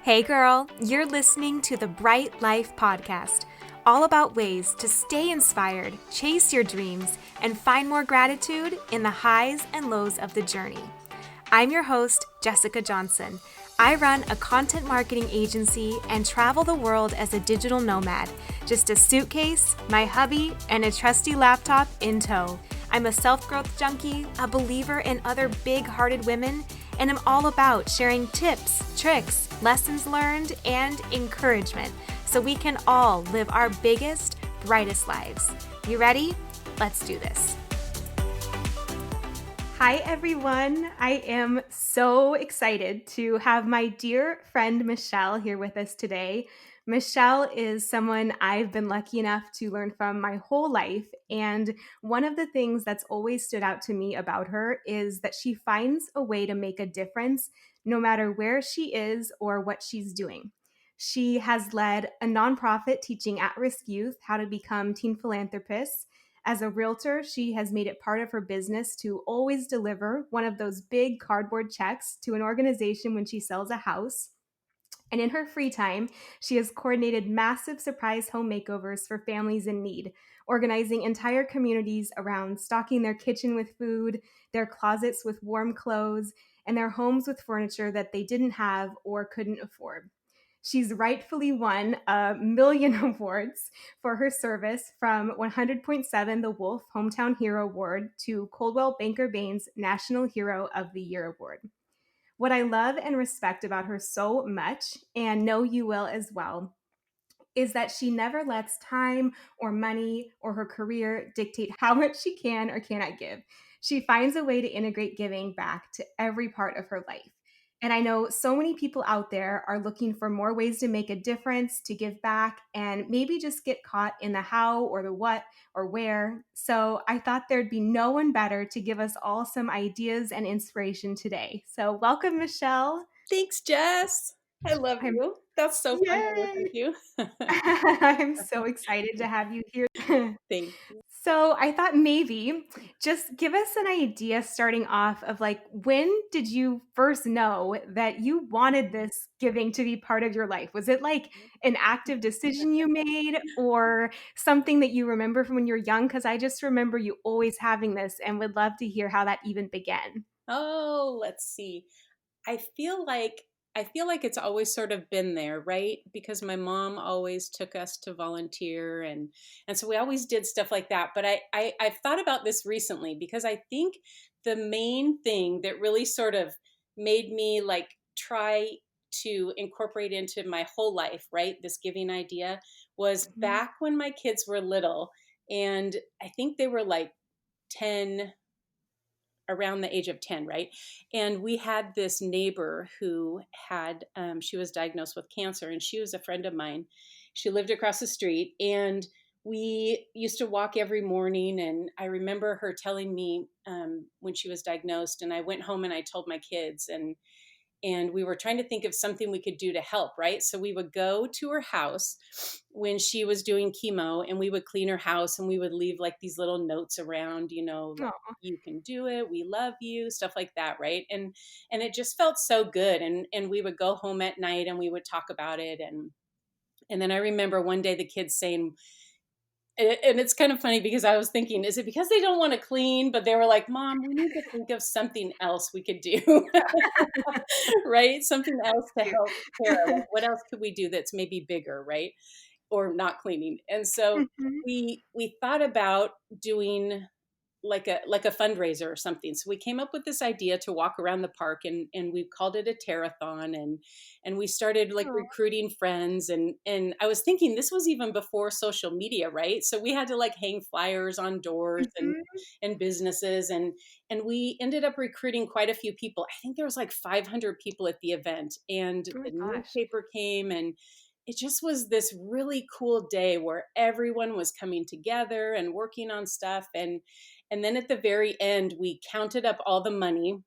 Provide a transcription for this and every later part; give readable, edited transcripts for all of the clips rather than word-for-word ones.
Hey girl, you're listening to the Bright Life Podcast, all about ways to stay inspired, chase your dreams, and find more gratitude in the highs and lows of the journey. I'm your host, Jessica Johnson. I run a content marketing agency and travel the world as a digital nomad, just a suitcase, my hubby, and a trusty laptop in tow. I'm a self-growth junkie, a believer in other big-hearted women, and I'm all about sharing tips, tricks, lessons learned, and encouragement so we can all live our biggest, brightest lives. You ready? Let's do this. Hi, everyone. I am so excited to have my dear friend Michelle here with us today. Michelle is someone I've been lucky enough to learn from my whole life. And one of the things that's always stood out to me about her is that she finds a way to make a difference no matter where she is or what she's doing. She has led a nonprofit teaching at-risk youth how to become teen philanthropists. As a realtor, she has made it part of her business to always deliver one of those big cardboard checks to an organization when she sells a house. And in her free time, she has coordinated massive surprise home makeovers for families in need, organizing entire communities around stocking their kitchen with food, their closets with warm clothes, and their homes with furniture that they didn't have or couldn't afford. She's rightfully won a million awards for her service, from 100.7 The Wolf Hometown Hero Award to Coldwell Banker Bain's National Hero of the Year Award. What I love and respect about her so much, and know you will as well, is that she never lets time or money or her career dictate how much she can or cannot give. She finds a way to integrate giving back to every part of her life. And I know so many people out there are looking for more ways to make a difference, to give back, and maybe just get caught in the how or the what or where. So I thought there'd be no one better to give us all some ideas and inspiration today. So welcome, Michelle. Thanks, Jess. I love I'm you. That's so fun to work with Yay! you. I'm so excited to have you here. Thank you. So I thought maybe just give us an idea starting off of, like, when did you first know that you wanted this giving to be part of your life? Was it like an active decision you made or something that you remember from when you were young? Because I just remember you always having this and would love to hear how that even began. Oh, let's see. I feel like I feel like it's always sort of been there, right? Because my mom always took us to volunteer and so we always did stuff like that. But I've thought about this recently because I think the main thing that really sort of made me like try to incorporate into my whole life, right? This giving idea was Mhm. back when my kids were little, and I think they were like 10, around the age of 10, right? And we had this neighbor who had, she was diagnosed with cancer, and she was a friend of mine. She lived across the street, and we used to walk every morning. And I remember her telling me, when she was diagnosed, and I went home and I told my kids, and we were trying to think of something we could do to help, right? So we would go to her house when she was doing chemo, and we would clean her house, and we would leave like these little notes around, like, Aw. you can do it, we love you, stuff like that, right? And it just felt so good. And we would go home at night and we would talk about it. And then I remember one day the kids saying, and it's kind of funny because I was thinking, is it because they don't want to clean? But they were like, Mom, we need to think of something else we could do. Right? Something else to Cute. help Tara. Like, what else could we do that's maybe bigger, right? Or not cleaning. And so Mhm. we thought about doing like a fundraiser or something. So we came up with this idea to walk around the park, and we called it a terrathon, and we started like Aw. recruiting friends. And I was thinking this was even before social media, right? So we had to like hang flyers on doors Mhm. and businesses, and we ended up recruiting quite a few people. I think there was like 500 people at the event, and Oh my the gosh. newspaper came, and it just was this really cool day where everyone was coming together and working on stuff. And then at the very end, we counted up all the money,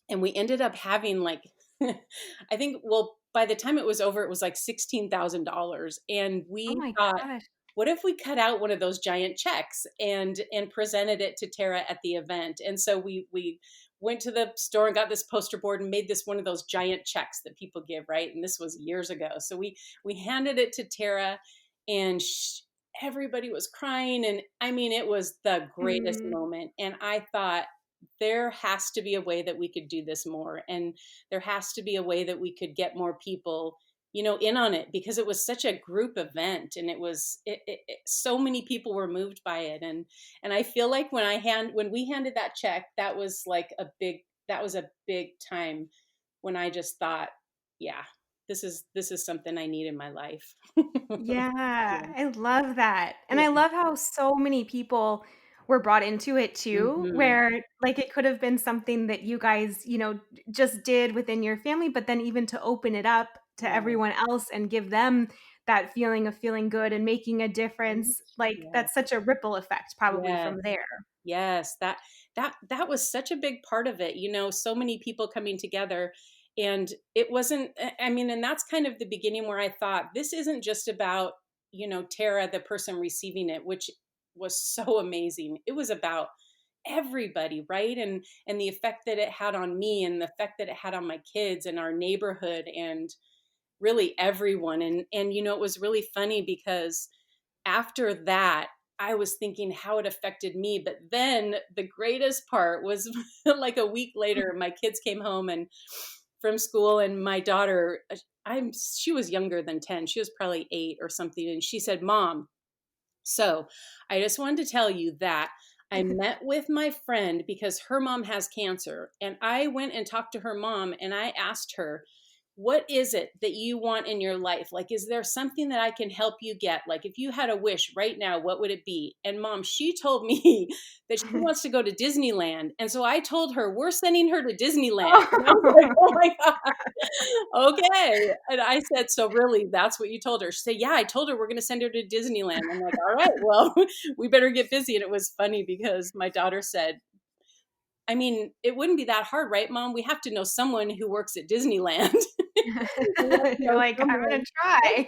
and we ended up having like, I think, well, by the time it was over, it was like $16,000. And Oh we my thought, gosh. what if we cut out one of those giant checks and presented it to Tara at the event? And so we went to the store and got this poster board and made this one of those giant checks that people give, right? And this was years ago. So we handed it to Tara, and everybody was crying, and I mean, it was the greatest Mm. moment. And I thought, there has to be a way that we could do this more, and there has to be a way that we could get more people, in on it, because it was such a group event, and so many people were moved by it. And I feel like when we handed that check, that was a big time when I just thought, yeah, this is something I need in my life. Yeah, Yeah. I love that, and I Yeah. love how so many people were brought into it too, Hmm. where, like, it could have been something that you guys, just did within your family, but then even to open it up to Yeah. everyone else and give them that feeling of feeling good and making a Right. difference, like, Yeah. that's such a ripple effect probably Yeah. from there. Yes, that was such a big part of it, so many people coming together. And it wasn't, I mean, and that's kind of the beginning where I thought, this isn't just about, Tara, the person receiving it, which was so amazing. It was about everybody, right? And the effect that it had on me, and the effect that it had on my kids and our neighborhood, and really everyone. And it was really funny because after that, I was thinking how it affected me. But then the greatest part was like a week later, my kids came home and from school, and my daughter, she was younger than 10. She was probably 8 or something. And she said, Mom, so I just wanted to tell you that I met with my friend because her mom has cancer. And I went and talked to her mom, and I asked her, what is it that you want in your life? Like, is there something that I can help you get? Like, if you had a wish right now, what would it be? And Mom, she told me that she wants to go to Disneyland. And so I told her, we're sending her to Disneyland. And I was like, oh my God, okay. And I said, so really, that's what you told her? She said, yeah, I told her we're going to send her to Disneyland. I'm like, all right, well, we better get busy. And it was funny because my daughter said, I mean, it wouldn't be that hard, right, Mom? We have to know someone who works at Disneyland. We have to You're know like, "I'm gonna someone. try."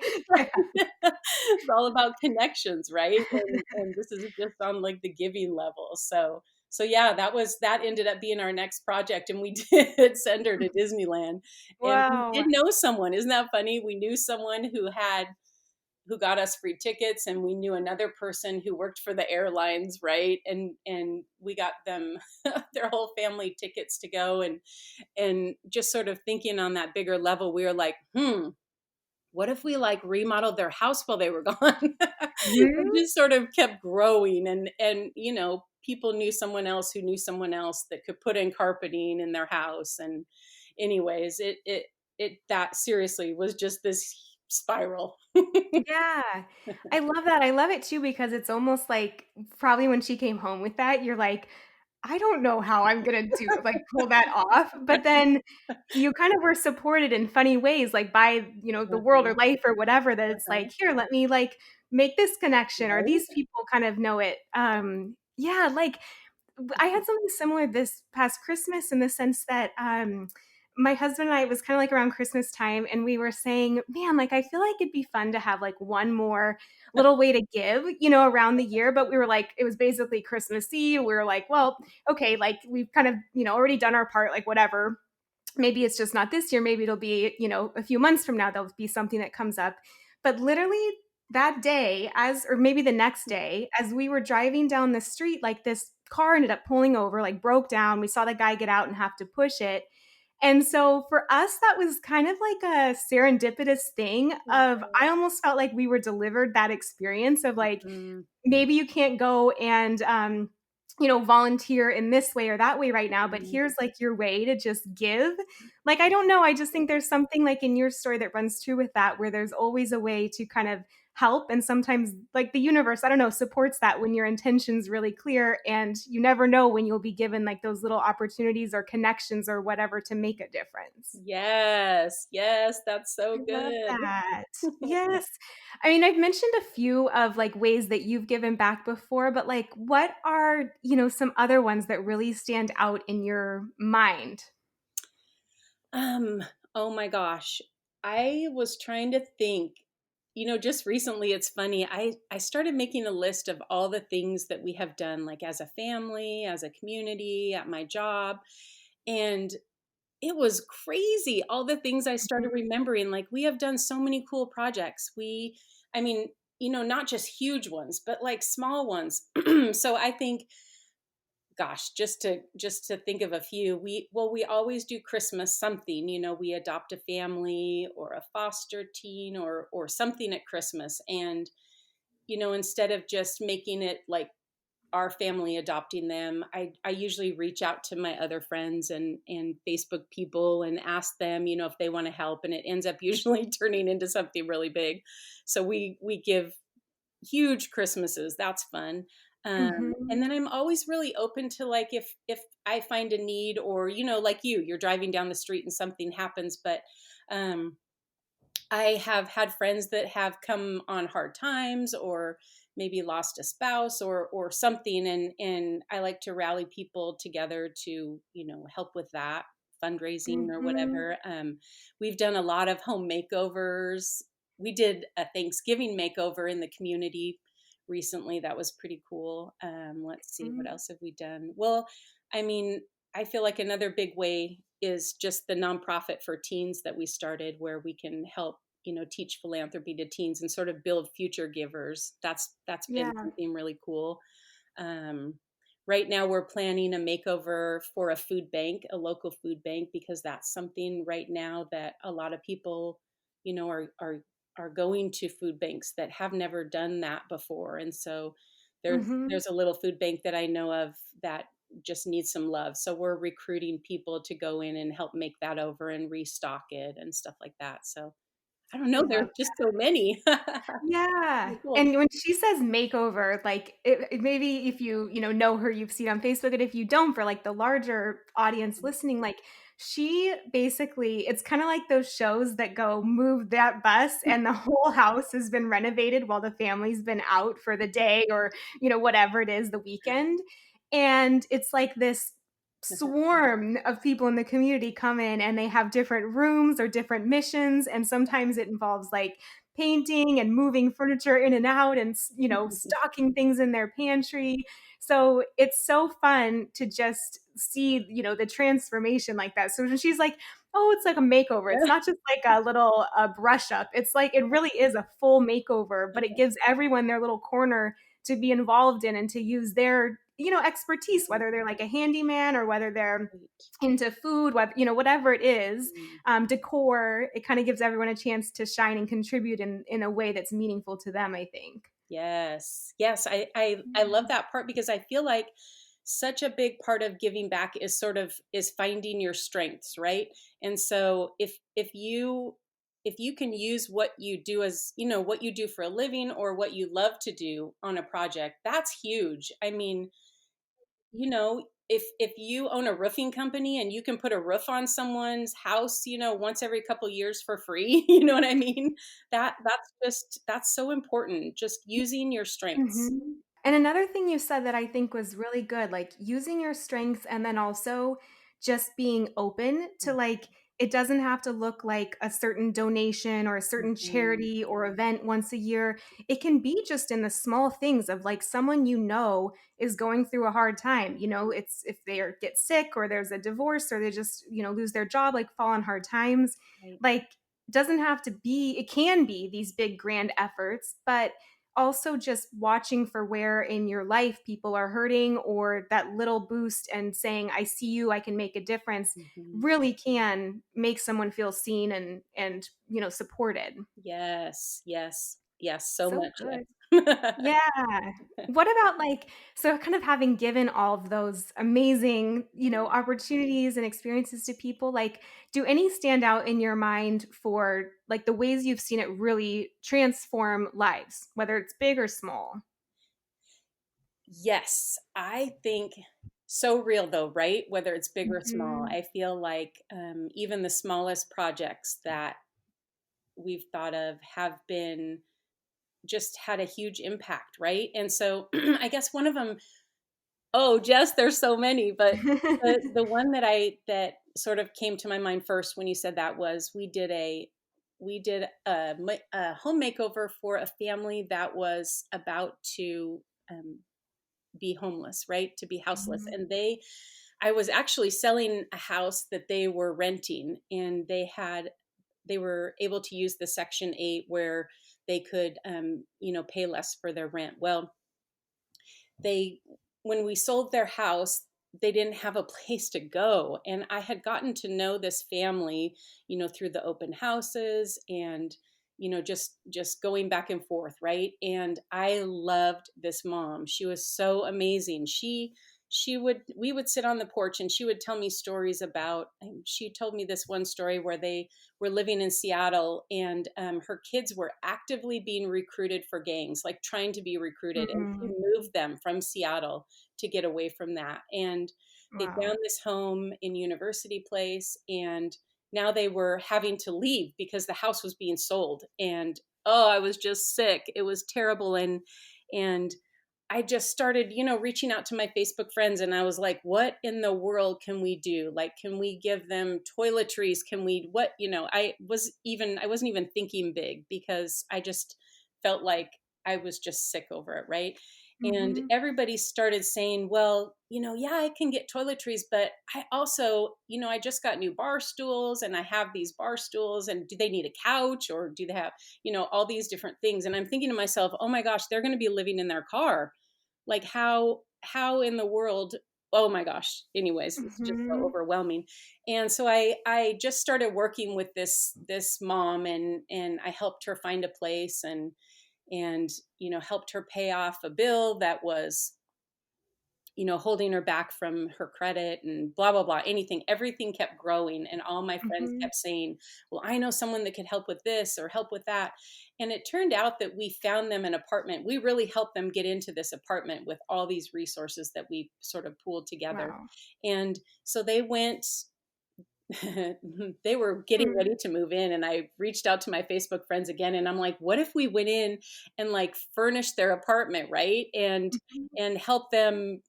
It's all about connections, right? And this is just on like the giving level. So yeah, that ended up being our next project, and we did send her to Disneyland. And we Wow. did know someone. Isn't that funny? We knew someone who got us free tickets, and we knew another person who worked for the airlines, right? And we got them their whole family tickets to go. And just sort of thinking on that bigger level, we were like, what if we like remodeled their house while they were gone? It Mhm. just sort of kept growing. And people knew someone else who knew someone else that could put in carpeting in their house. And anyways, it that seriously was just this spiral. Yeah. I love that. I love it too because it's almost like probably when she came home with that, you're like, "I don't know how I'm gonna pull that off," but then you kind of were supported in funny ways, like, by, the world or Uh-huh, life or whatever that it's uh-huh. like, "Here, let me, make this connection," or Right? these people kind of know it. Yeah, I had something similar this past Christmas in the sense that, my husband and I it was kinda, like, around Christmas time, and we were saying, "Man, I feel like it'd be fun to have, one more little way to give, around the year," but we were like it was basically Christmas Eve, we were like, "Well, okay, we've kind of, already done our part, whatever. Maybe it's just not this year, maybe it'll be, a few months from now, there'll be something that comes up." But literally that day, as or maybe the next day, as we were driving down the street, this car ended up pulling over, broke down. We saw the guy get out and have to push it. And so for us, that was kind of like a serendipitous thing of Yeah. I almost felt like we were delivered that experience of Mm, maybe you can't go and volunteer in this way or that way right now, but mm. here's your way to just give. I don't know, I just think there's something in your story that runs true with that, where there's always a way to kind of help. And sometimes the universe, I don't know, supports that when your intention's really clear and you never know when you'll be given those little opportunities or connections or whatever to make a difference. Yes, yes, that's I so love good. that. Yes. I mean, I've mentioned a few of ways that you've given back before, but what are, some other ones that really stand out in your mind? Um, oh my gosh. I was trying to think, just recently, it's funny. I started making a list of all the things that we have done, like as a family, as a community, at my job. And it was crazy, all the things I started Mhm. remembering. Like, we have done so many cool projects. I mean, not just huge ones, but like small ones. So I think, gosh, just to think of a few, we always do Christmas something. We adopt a family or a foster teen or something at Christmas. And instead of just making it like our family adopting them, I usually reach out to my other friends and Facebook people and ask them, if they want to help, and it ends up usually turning into something really big. So we give huge Christmases. That's fun. And Mhm. then I'm always really open to, like, if I find a need, or like you're driving down the street and something happens. But um, I have had friends that have come on hard times, or maybe lost a spouse or something, and I like to rally people together to help with that, fundraising or Mhm. whatever. We've done a lot of home makeovers. We did a Thanksgiving makeover in the community recently. That was pretty cool. Let's see, what Mhm. else have we done? Well, I mean, I feel like another big way is just the nonprofit for teens that we started, where we can help, teach philanthropy to teens and sort of build future givers. That's been Yeah. something really cool. Um, right now, we're planning a makeover for a food bank, a local food bank, because that's something right now that a lot of people, are going to food banks that have never done that before. And so Mhm. there's a little food bank that I know of that just needs some love. So we're recruiting people to go in and help make that over and restock it and stuff like that. So I don't I know, love there's just so many. Yeah, Really cool. and when she says makeover, like, it maybe if you know her, you've seen on Facebook, and if you don't, for, like, the larger audience listening, like, she basically it's kinda like those shows that go, "Move that bus," and the whole house has been renovated while the family's been out for the day or, whatever it is, the weekend, and it's like this swarm of people in the community come in, and they have different rooms or different missions, and sometimes it involves, like, painting and moving furniture in and out and stocking things in their pantry. So it's so fun to just see the transformation like that. So when she's like, oh, it's like a makeover, it's not just like a little brush up, it's like it really is a full makeover, but it gives everyone their little corner to be involved in and to use their expertise, whether they're like a handyman or whether they're Right. into food, whatever it is, Mm. decor. It kind of gives everyone a chance to shine and contribute in a way that's meaningful to them, I think. Yes. Yes. I love that part, because I feel like such a big part of giving back is finding your strengths, right? And so if you can use what you do, as what you do for a living or what you love to do on a project, that's huge. I mean, if you own a roofing company and you can put a roof on someone's house, once every couple years for free, you know what I mean? That's so important. Just using your strengths. Mhm. And another thing you said that I think was really good, like using your strengths and then also just being open to like it doesn't have to look like a certain donation or a certain Mhm. charity or event once a year. It can be just in the small things of like someone is going through a hard time. It's if get sick or there's a divorce or they just, lose their job, like fall on hard times. Right. Like doesn't have to be, it can be these big grand efforts, but also just watching for where in your life people are hurting or that little boost and saying I see you, I can make a difference, Mhm. really can make someone feel seen and supported. Yes, yes, yes, so So much, good. yes. Yeah. What about like so kind of having given all of those amazing, opportunities and experiences to people, like do any stand out in your mind for like the ways you've seen it really transform lives, whether it's big or small? Yes, I think so real though, right? Whether it's big or small. Mhm. I feel like, even the smallest projects that we've thought of have been just had a huge impact, right? And so I guess one of them, oh, Jess, there's so many, but the one that sort of came to my mind first when you said that was we did a home makeover for a family that was about to, um, be homeless, right? To be houseless. Mhm. And they I was actually selling a house that they were renting, and they were able to use the Section 8 where they could, pay less for their rent. Well, they when we sold their house, they didn't have a place to go, and I had gotten to know this family, through the open houses, and just going back and forth, right? And I loved this mom. She was so amazing. We would sit on the porch, and she would tell me stories about, she told me this one story where they were living in Seattle, and her kids were actively being recruited for gangs, like trying to be recruited. And she Mhm. moved them from Seattle to get away from that. And they Wow. found this home in University Place, and now they were having to leave because the house was being sold. And oh, I was just sick. It was terrible. And I just started, reaching out to my Facebook friends, and I was like, what in the world can we do? Like, can we give them toiletries? Can we, what, I wasn't even thinking big because I just felt like I was just sick over it. Right. And Mhm. everybody started saying, well, yeah, I can get toiletries, but I also, I just got new bar stools, and I have these bar stools, and do they need a couch, or do they have, all these different things? And I'm thinking to myself, oh my gosh, they're going to be living in their car. Like, how in the world? Oh my gosh. Anyways, it's just so Mhm. overwhelming. And so I just started working with this mom, and I helped her find a place, and helped her pay off a bill that was, holding her back from her credit, and blah, blah, blah, anything, everything kept growing. And all my friends Mhm. kept saying, well, I know someone that could help with this or help with that. And it turned out that we found them an apartment. We really helped them get into this apartment with all these resources that we sort of pooled together. Wow. And so they went, they were getting Mm. ready to move in, and I reached out to my Facebook friends again, and I'm like, what if we went in and like furnished their apartment, right? Mhm. And help them,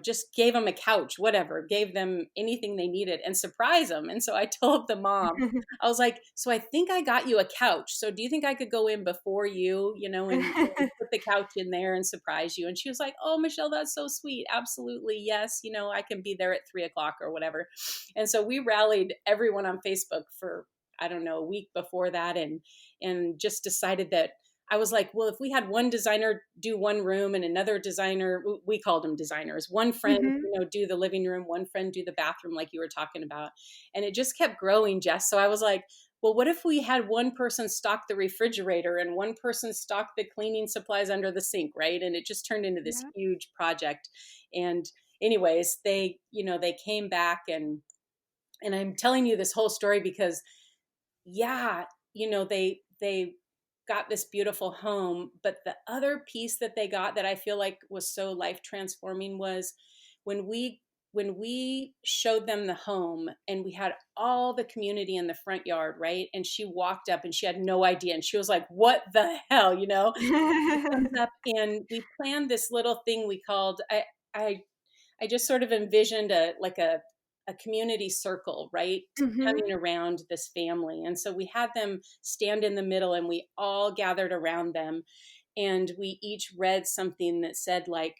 just gave them a couch, whatever, gave them anything they needed, and surprise them. And so I told the mom, I was like, so I think I got you a couch, so do you think I could go in before you, and put the couch in there and surprise you? And she was like, oh, Michelle, that's so sweet, absolutely, yes, I can be there at 3 o'clock or whatever. And so we rallied everyone on Facebook for, I don't know, a week before that, and just decided that, I was like, well, if we had one designer do one room, and another designer, we called them designers, one friend, Mhm. do the living room, one friend do the bathroom, like you were talking about. And it just kept growing, Jess. So I was like, well, what if we had one person stock the refrigerator, and one person stock the cleaning supplies under the sink, right? And it just turned into this Yeah. huge project. And anyways, they came back, and I'm telling you this whole story because, yeah, they got this beautiful home, but the other piece that they got that I feel like was so life transforming was when we showed them the home, and we had all the community in the front yard, right? And she walked up, and she had no idea, and she was like, what the hell, She comes up, and we planned this little thing we called, I I just sort of envisioned a community circle, right? Mhm. Coming around this family. And so we had them stand in the middle, and we all gathered around them, and we each read something that said like,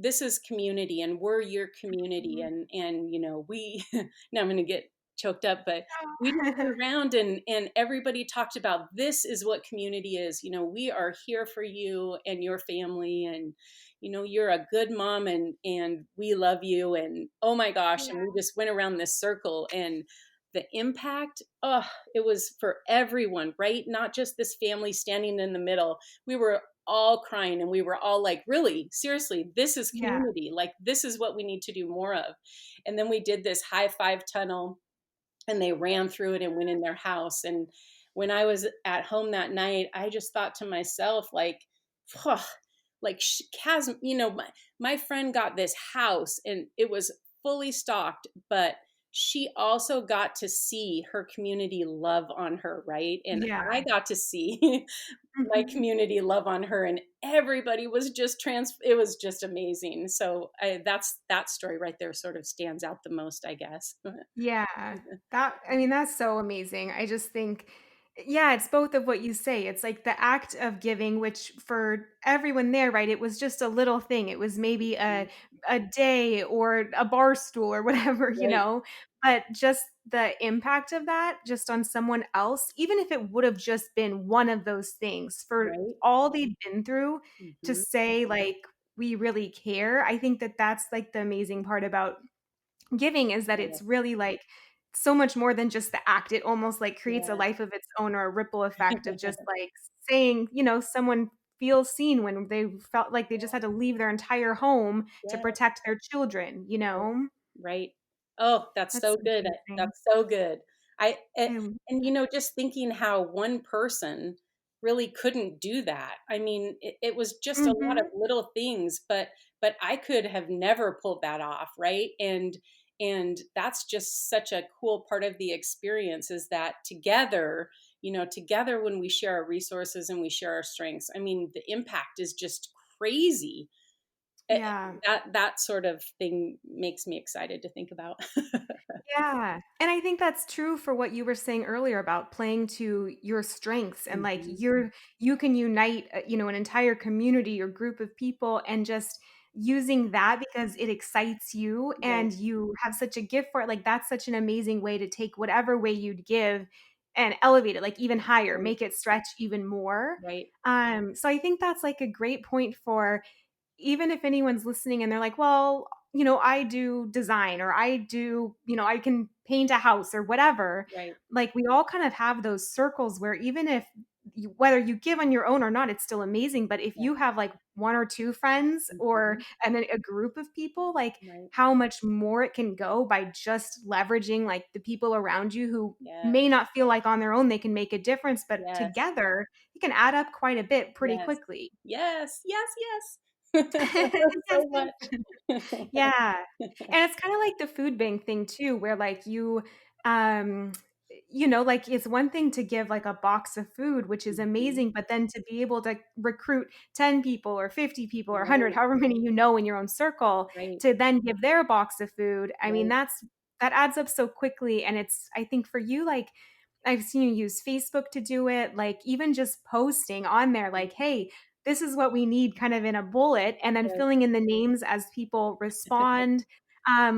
this is community, and we're your community, Mhm. and we now I'm going to get choked up, but we Oh. turned around, and everybody talked about, this is what community is. We are here for you and your family, and you're a good mom, and we love you, and oh my gosh. And Yeah. we just went around this circle, and the impact, oh, it was for everyone, right? Not just this family standing in the middle. We were all crying, and we were all like, really, seriously, this is Yeah. community, like this is what we need to do more of. And then we did this high five tunnel, and they ran through it and went in their house. And when I was at home that night, I just thought to myself, like, like, Kaz, my friend got this house, and it was fully stocked, but she also got to see her community love on her, right? And I Yeah. got to see my Mhm. community love on her, and everybody was just it was just amazing. So that's that story right there sort of stands out the most, I guess. Yeah. That I mean, that's so amazing. I just think Yeah, it's both of what you say. It's like the act of giving, which for everyone there, right, it was just a little thing. It was maybe Mhm. a day or a bar stool or whatever, Right, but just the impact of that just on someone else, even if it would have just been one of those things for right. all they've been through to Mhm. say like we really care. I think that that's like the amazing part about giving is that Yeah, it's really, like, so much more than just the act. It almost, like, creates a yeah. life of its own or a ripple effect of just, like, saying, someone feels seen when they felt like they just had to leave their entire home to Yeah, protect their children, you right, know? right. Oh, that's That's so so good. amazing. That's so good. I I and, you know, just thinking how one person really couldn't do that. I mean, it was just a lot of Mhm. little things, but I could have never pulled that off, right? And that's just such a cool part of the experience is that together, you know, together when we share our resources and we share our strengths, I mean, the impact is just crazy. Eh, Yeah. that sort of thing makes me excited to think about. Yeah, and I think that's true for what you were saying earlier about playing to your strengths and, like, Mhm. you can unite, an entire community or group of people and just using that because it excites you Right, and you have such a gift for it, like, that's such an amazing way to take whatever way you'd give and elevate it, like, even higher, right, make it stretch even more. right. So I think that's, like, a great point for even if anyone's listening and they're like, well, I do design or I do, I can paint a house or whatever. Right. Like we all kind of have those circles where even if whether you give on your own or not, it's still amazing. But if Yeah. you have like one or two friends or Mhm. and then a group of people, like Right. how much more it can go by just leveraging like the people around you who Yeah. may not feel like on their own they can make a difference, but Yes. together it can add up quite a bit pretty Yes. quickly. Yes. Yes, yes. Yes, So much. yeah, and it's kinda like the food bank thing too, where, like, um, like, it's one thing to give, like, a box of food, which is Mhm. amazing, but then to be able to recruit 10 people or 50 people or 100, Right, however many you know in your own circle, right, to then give their box of food, I mean, right. that adds up so quickly, and it's I think for you, like, I've seen you use Facebook to do it, like, even just posting on there, like, Mhm. "Hey, this is what we need," kind of in a bullet, and then Right, filling in the names as people respond.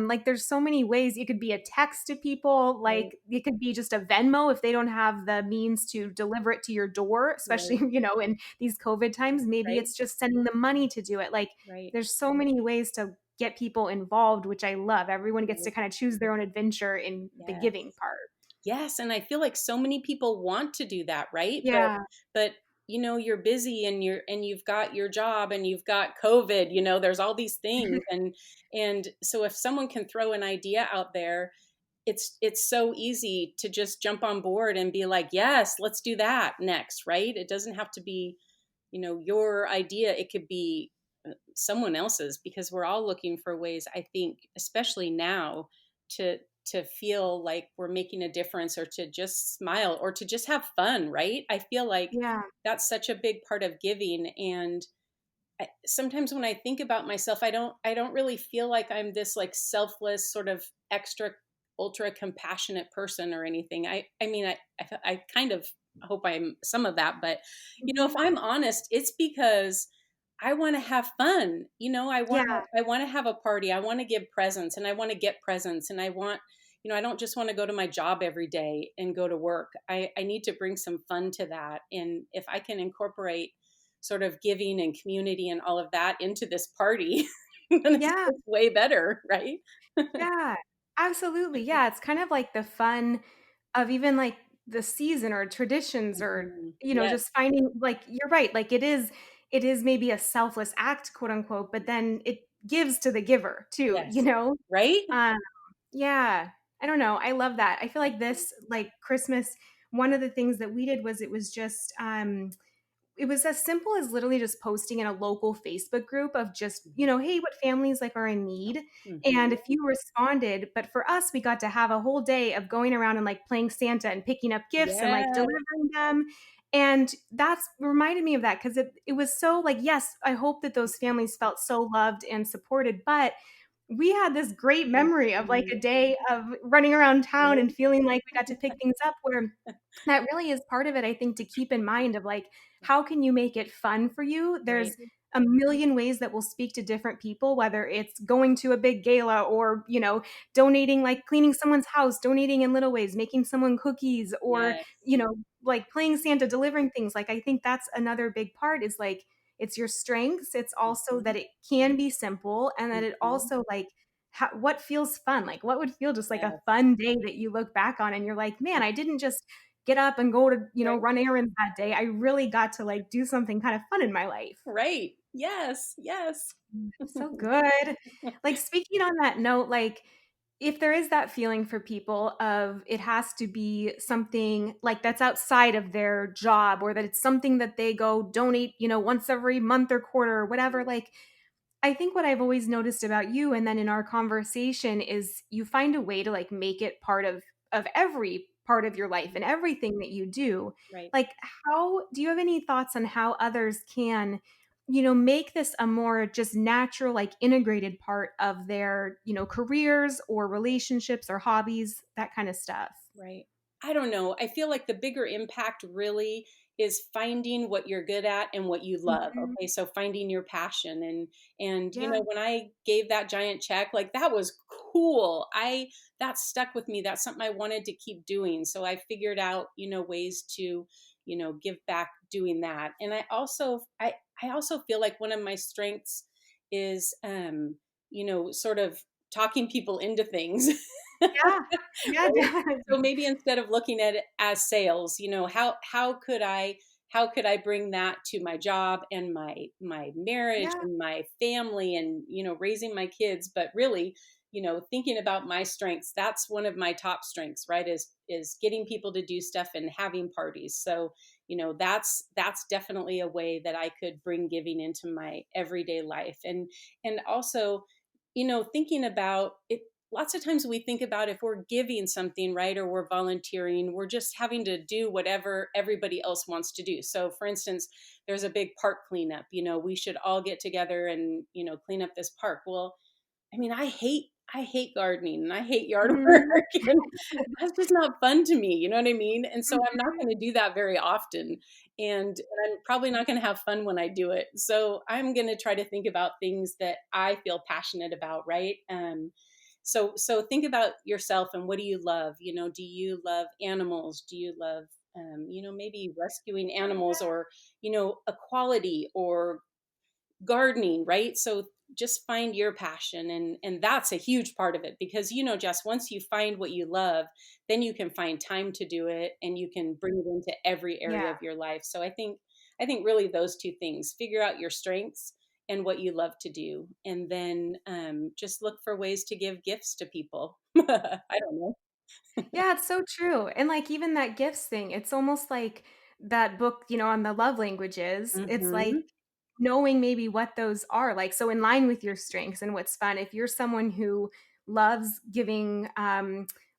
Like, there's so many ways it could be a text to people, right, like, it could be just a Venmo if they don't have the means to deliver it to your door, especially, right, in these COVID times, maybe right, it's just sending the money to do it, like, right, there's so many ways to get people involved, which I love. Everyone gets to right. kinda choose their own adventure in the giving Yes. part. Yes, and I feel like so many people want to do that, right? Yeah. But you know, you're busy and you've got your job and you've got COVID, you know, there's all these things and so if someone can throw an idea out there, it's so easy to just jump on board and be like, "Yes, let's do that next," right? It doesn't have to be, you know, your idea. It could be someone else's because we're all looking for ways, I think, especially now to to feel like we're making a difference or to just smile or to just have fun, right? I feel like Yeah. that's such a big part of giving and sometimes when I think about myself, I don't really feel like I'm this like selfless sort of extra ultra compassionate person or anything. I mean I kind of hope I'm some of that, but you know, if Mhm. I'm honest, it's because I want to have fun. You know, Yeah. I want to have a party. I want to give presents and I want to get presents and I want, you know, I don't just want to go to my job every day and go to work. I need to bring some fun to that. And if I can incorporate sort of giving and community and all of that into this party, then it's Yeah. just way better, right? Yeah, absolutely. Yeah, it's kind of like the fun of even like the season or traditions or, Mhm. Yes, just finding like you're right, like it is maybe a selfless act, quote unquote, but then it gives to the giver too, you yes. know? Right? Um, yeah. I don't know. I love that. I feel like this like Christmas, one of the things that we did was it was just it was as simple as literally just posting in a local Facebook group of just, hey, what families like are in need. And Mhm. if you responded, but for us, we got to have a whole day of going around and like playing Santa and picking up gifts and like Yes, delivering them. And that's reminded me of that because it was so like, yes, I hope that those families felt so loved and supported, but we had this great memory of like Mhm. a day of running around town and Right, feeling like we got to pick things up where that really is part of it, I think, to keep in mind of like, how can you make it fun for you? right, There's a million ways that will speak to different people, whether it's going to a big gala or, donating, like cleaning someone's house, donating in little ways, making someone cookies, or, yes, like playing Santa, delivering things. Like, I think that's another big part is like, it's your strengths. It's also mhm, that it can be simple and that it mhm, also like, what feels fun? Like, what would feel just like a yes, fun day that you look back on and you're like, man, I didn't just get up and go to, right, run errands that day. I really got to like do something kind of fun in my life. right, yes, yes. So good. Like, speaking on that note, like, if there is that feeling for people of it has to be something like that's outside of their job or that it's something that they go donate, once every month or quarter or whatever, like I think what I've always noticed about you and then in our conversation is you find a way to like make it part of every part of your life and everything that you do. Right. Like how do you have any thoughts on how others can, make this a more just natural like integrated part of their, careers or relationships or hobbies, that kind of stuff? Right. I don't know. I feel like the bigger impact really is finding what you're good at and what you love. Mhm. Okay, so finding your passion and Yeah. when I gave that giant check, like that was cool. I That stuck with me. That's something I wanted to keep doing. So I figured out, ways to, give back doing that. And I also feel like one of my strengths is sort of talking people into things. Yeah. Yeah, Right? So definitely. maybe instead of looking at it as sales, how could I bring that to my job and my marriage Yeah. and my family and raising my kids, but really, thinking about my strengths. That's one of my top strengths, right? Is getting people to do stuff and having parties. So, that's definitely a way that I could bring giving into my everyday life. And also, thinking about it, lots of times we think about if we're giving something, right, or we're volunteering, we're just having to do whatever everybody else wants to do. So for instance, there's a big park cleanup, we should all get together and clean up this park. Well, I mean, I hate gardening and I hate yard work, Mhm. and that's just not fun to me, you know what I mean? And so I'm not Mhm. gonna do that very often, and I'm probably not gonna have fun when I do it. So I'm gonna try to think about things that I feel passionate about, right? So think about yourself and what do you love? Do you love animals? Do you love maybe rescuing animals, or equality, or gardening, right? So just find your passion, and that's a huge part of it, because Jess, once you find what you love, then you can find time to do it and you can bring it into every area Yeah. of your life. So I think really those two things: figure out your strengths and what you love to do, and then just look for ways to give gifts to people. I don't know. Yeah, it's so true. And like even that gifts thing, it's almost like that book, on the love languages. It's like Hmm. knowing maybe what those are. Like so in line with your strengths and what's fun. If you're someone who loves giving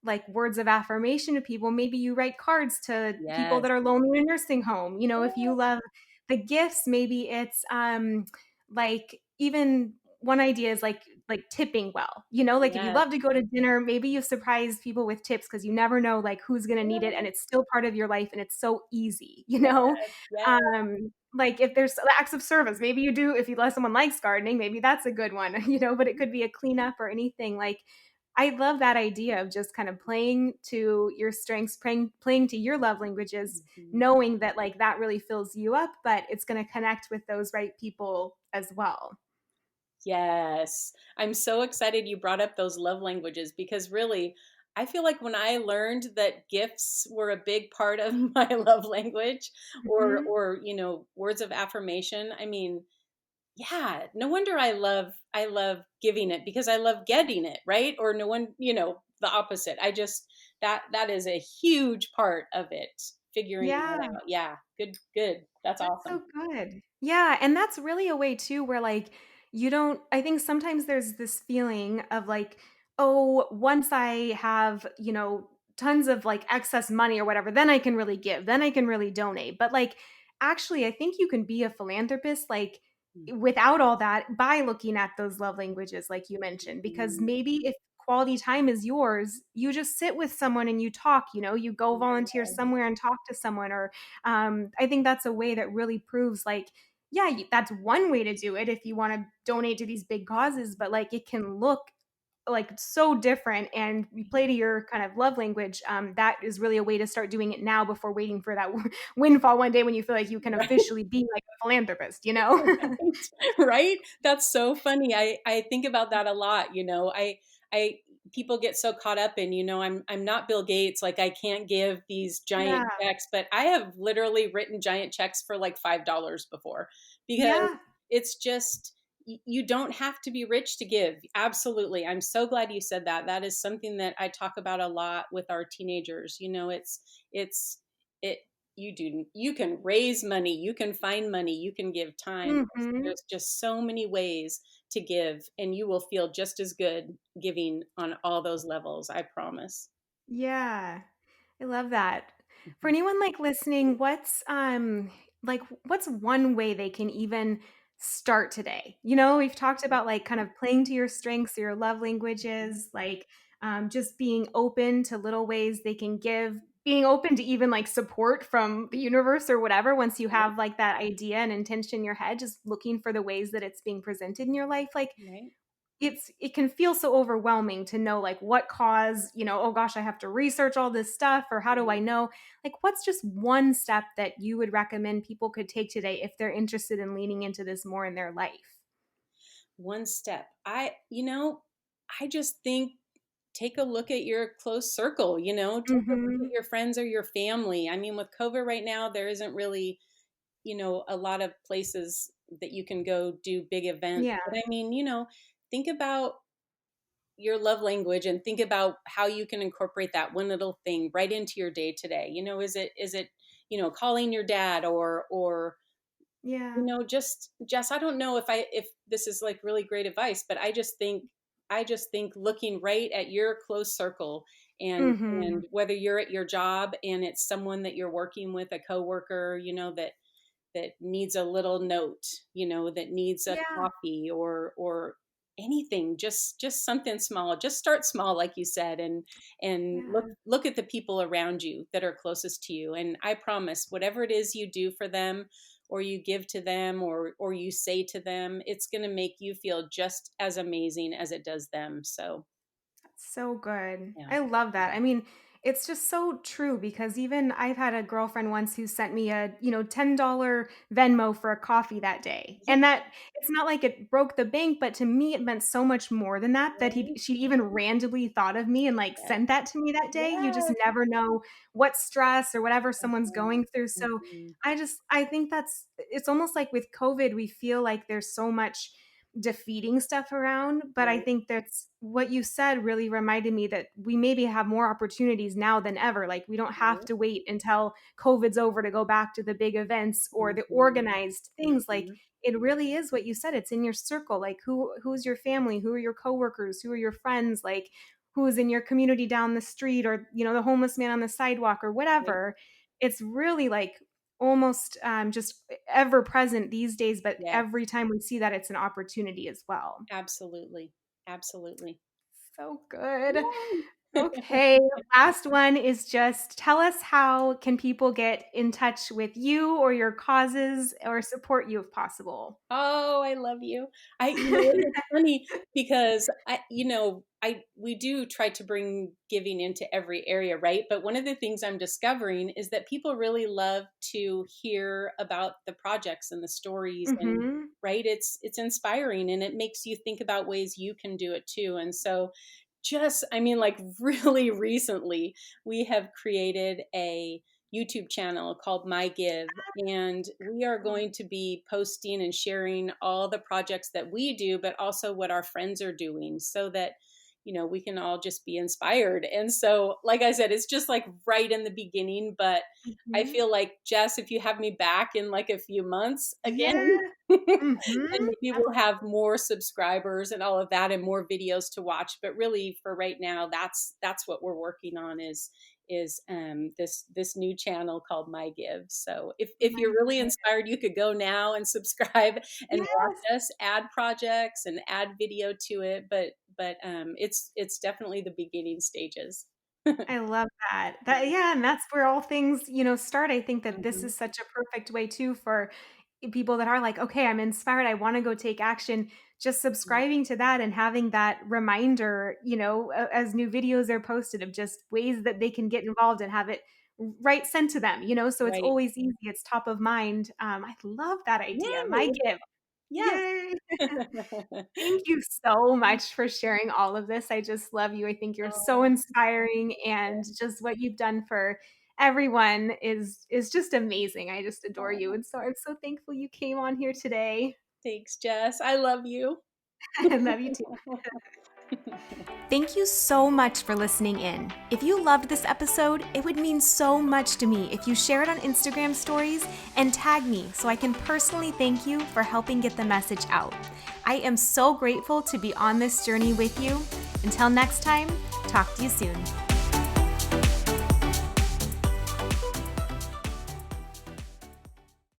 like words of affirmation to people, maybe you write cards to people Yes. that are lonely in a nursing home. If you Yeah. love the gifts, maybe it's like even one idea is like tipping well. Like if you Yes. love to go to dinner, maybe you surprise people with tips because you never know like who's gonna need it and Yes. it's still part of your life and it's so easy, Yes. Yes. Like if there's acts of service, maybe you do if you let someone likes gardening, maybe that's a good one, but it could be a cleanup or anything. Like I love that idea of just kind of playing to your strengths, playing to your love languages, Mhm. knowing that like that really fills you up, but it's gonna connect with those right people as well. Yes. I'm so excited you brought up those love languages, because really, I feel like when I learned that gifts were a big part of my love language, or Mhm. or words of affirmation, I mean, yeah, no wonder I love giving it, because I love getting it, right? Or no one, the opposite. I just that is a huge part of it, figuring that Yeah. out. Yeah. Good, good. That's That's so awesome. good. Yeah, and that's really a way too where like you don't I think sometimes there's this feeling of like, oh, once I have, tons of like excess money or whatever, then I can really give, then I can really donate. But like actually I think you can be a philanthropist like without all that by looking at those love languages like you mentioned, because Mhm. maybe if quality time is yours, you just sit with someone and you talk, you go volunteer Yeah. somewhere and talk to someone. Or I think that's a way that really proves like, yeah, that's one way to do it if you want to donate to these big causes, but like it can look like so different, and you play to your kind of love language. That is really a way to start doing it now before waiting for that windfall one day when you feel like you can Right. officially be like a philanthropist. Right, right? That's so funny. I think about that a lot, I people get so caught up in, I'm not Bill Gates, like I can't give these giant Yeah. checks, but I have literally written giant checks for like $5 before because Yeah. it's just you don't have to be rich to give. Absolutely. I'm so glad you said that. That is something that I talk about a lot with our teenagers. It's it you can raise money, you can find money, you can give time. Mhm. There's just so many ways to give, and you will feel just as good giving on all those levels, I promise. Yeah. I love that. For Mhm. anyone like listening, what's one way they can even start today? We've talked about like kind of playing to your strengths, your love languages, like just being open to little ways they can give, being open to even like support from the universe or whatever. Once you Right, have like that idea and intention in your head, just looking for the ways that it's being presented in your life. Like right. it can feel so overwhelming to know like what cause, oh gosh, I have to research all this stuff, or how do I Mhm. know? Like what's just one step that you would recommend people could take today if they're interested in leaning into this more in their life? One step. I just think take a look at your close circle, take a look at Mhm. your friends or your family. I mean, with COVID right now, there isn't really, a lot of places that you can go do big events. Yeah. But I mean, think about your love language and think about how you can incorporate that one little thing right into your day today. Is it calling your dad or Yeah. just Jess, I don't know if this is like really great advice, but I just think looking right at your close circle, and Mhm. whether you're at your job and it's someone that you're working with, a coworker, that needs a little note, that needs a Yeah. coffee or anything, just something small. Just start small, like you said, and look Yeah. look at the people around you that are closest to you. And I promise, whatever it is you do for them, or you give to them, or you say to them, it's going to make you feel just as amazing as it does them. So So good. yeah. I love that. I mean, it's just so true because even I've had a girlfriend once who sent me a, $10 Venmo for a coffee that day. Yeah. And that it's not like it broke the bank, but to me it meant so much more than that, that Right. she even randomly thought of me and like Yes. sent that to me that day. You just Yes. never know what stress or whatever someone's Mhm. going through. So Mhm. I think it's almost like with COVID we feel like there's so much defeating stuff around. But I Right. think that's what you said really reminded me that we maybe have more opportunities now than ever. Like we don't have Right. to wait until COVID's over to go back to the big events or the Mhm. organized things. Like Mhm. it really is what you said. It's in your circle. Like who's your family? Who are your coworkers? Who are your friends? Like who's in your community down the street, or the homeless man on the sidewalk or Right. whatever. It's really like almost just ever present these days, but Yes. every time we see that, it's an opportunity as well. Absolutely. Absolutely. So good. Yay. Okay, last one is just tell us how can people get in touch with you or your causes or support you if possible? Oh, I love you. It's funny because we do try to bring giving into every area, right? But one of the things I'm discovering is that people really love to hear about the projects and the stories, and Mhm. right, it's inspiring, and it makes you think about ways you can do it too. And so I mean, like really recently, we have created a YouTube channel called My Give, and we are Cool. going to be posting and sharing all the projects that we do, but also what our friends are doing so that, we can all just be inspired. And so, like I said, it's just like right in the beginning, but I Mhm. feel like, Jess, if you have me back in like a few months Yeah. again, then Mhm. maybe we'll have more subscribers and all of that and more videos to watch. But really for right now, that's what we're working on is this new channel called My Give. So if My you're really goodness. inspired, you could go now and subscribe and watch Yes. us add projects and add video to it. But it's definitely the beginning stages. I love that. That yeah, and that's where all things, start. I think that this Mhm. is such a perfect way too for people that are like, "Okay, I'm inspired. I wanna go take action." Just subscribing to that and having that reminder, as new videos are posted of just ways that they can get involved and have it right sent to them, so it's Right. always easy, it's top of mind. I love that idea. My Yay! give. Yes. Yay. Thank you so much for sharing all of this. I just love you. I think you're so Oh, inspiring, and just what you've done for everyone is just amazing. I just adore you. oh, And so I'm so thankful you came on here today. thanks, Jess. I love you. I love you too. Thank you so much for listening in. If you loved this episode, it would mean so much to me if you share it on Instagram stories and tag me so I can personally thank you for helping get the message out. I am so grateful to be on this journey with you. Until next time, talk to you soon.